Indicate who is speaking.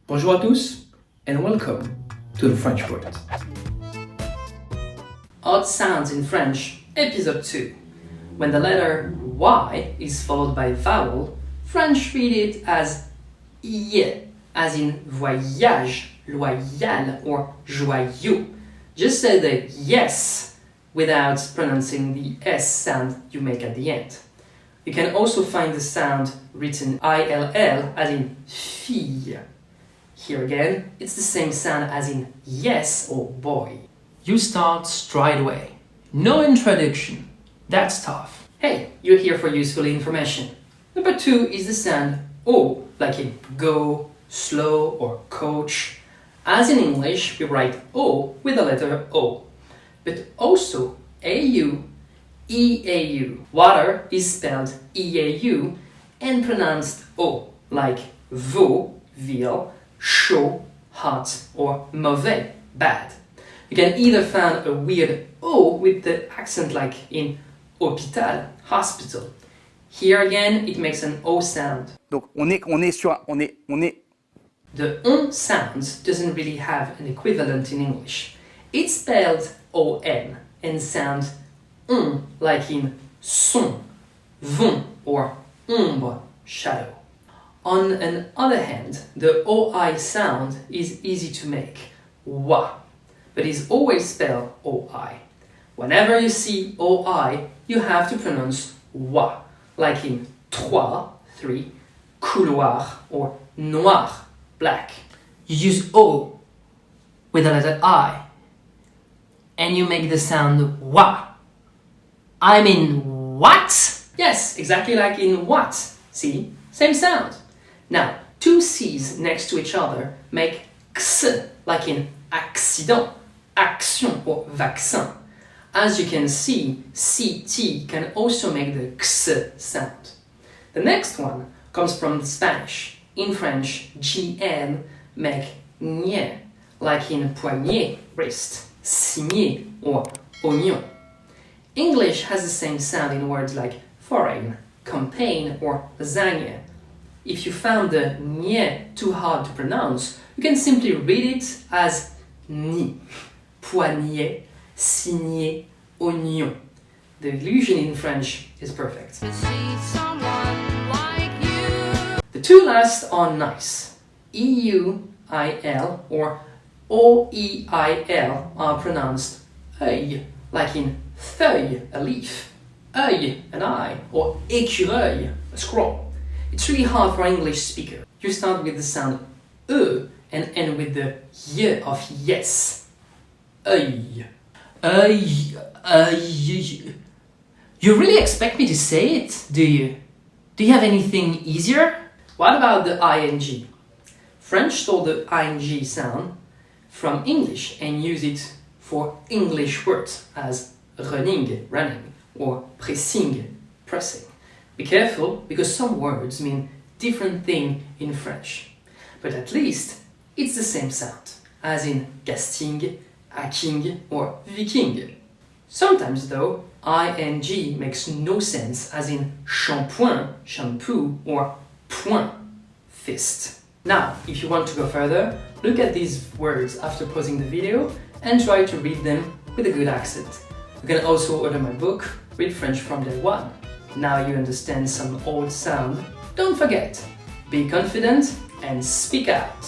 Speaker 1: Bonjour à tous and welcome to the French Word. Odd sounds in French, episode 2. When the letter Y is followed by a vowel, French read it as Y, as in voyage, loyal, or joyeux. Just say the yes without pronouncing the S sound you make at the end. You can also find the sound written ILL as in fille. Here again, it's the same sound as in yes or boy. You start straight away. No introduction. That's tough. Hey, you're here for useful information. Number 2 is the sound O, like in go, slow, or coach. As in English, we write O with the letter O. But also AU, EAU. Water is spelled EAU and pronounced O, like veau, veal, chaud, hot, or mauvais, bad. You can either find a weird O with the accent like in hôpital, hospital. Here again, it makes an O sound.
Speaker 2: Donc on est.
Speaker 1: The sound doesn't really have an equivalent in English. It's spelled ON and sounds like in son, vent, or ombre, shadow. On the other hand, the OI sound is easy to make, wa, but is always spelled OI. Whenever you see OI, you have to pronounce wa, like in trois, 3, couloir, or noir, black. You use O with the letter I, and you make the sound wa. I mean, what? Yes, exactly like in what. See? Same sound. Now, 2 C's next to each other make x, like in accident, action, or vaccin. As you can see, CT can also make the x sound. The next one comes from Spanish. In French, GN make ñ, like in poignet, wrist, signer, or oignon. English has the same sound in words like foreign, campaign, or lasagne. If you found the ñ too hard to pronounce, you can simply read it as ni, poignet, signer, oignon. The illusion in French is perfect. The 2 last are nice. EUIL or OEIL are pronounced œil, like in feuille, a leaf, œil, an eye, or écureuil, a scroll. It's really hard for English speaker. You start with the sound E and end with the Y of yes. Œil. Œil. You really expect me to say it, do you? Do you have anything easier? What about the ing? French stole the ing sound from English and use it for English words as running, running, or pressing, pressing. Be careful, because some words mean different thing in French. But at least it's the same sound, as in casting, hacking, or viking. Sometimes though, ing makes no sense, as in shampoing, shampoo, or point, fist. Now, if you want to go further, look at these words after pausing the video and try to read them with a good accent. You can also order my book, Read French from Day One. Now you understand some old sound. Don't forget, be confident and speak out.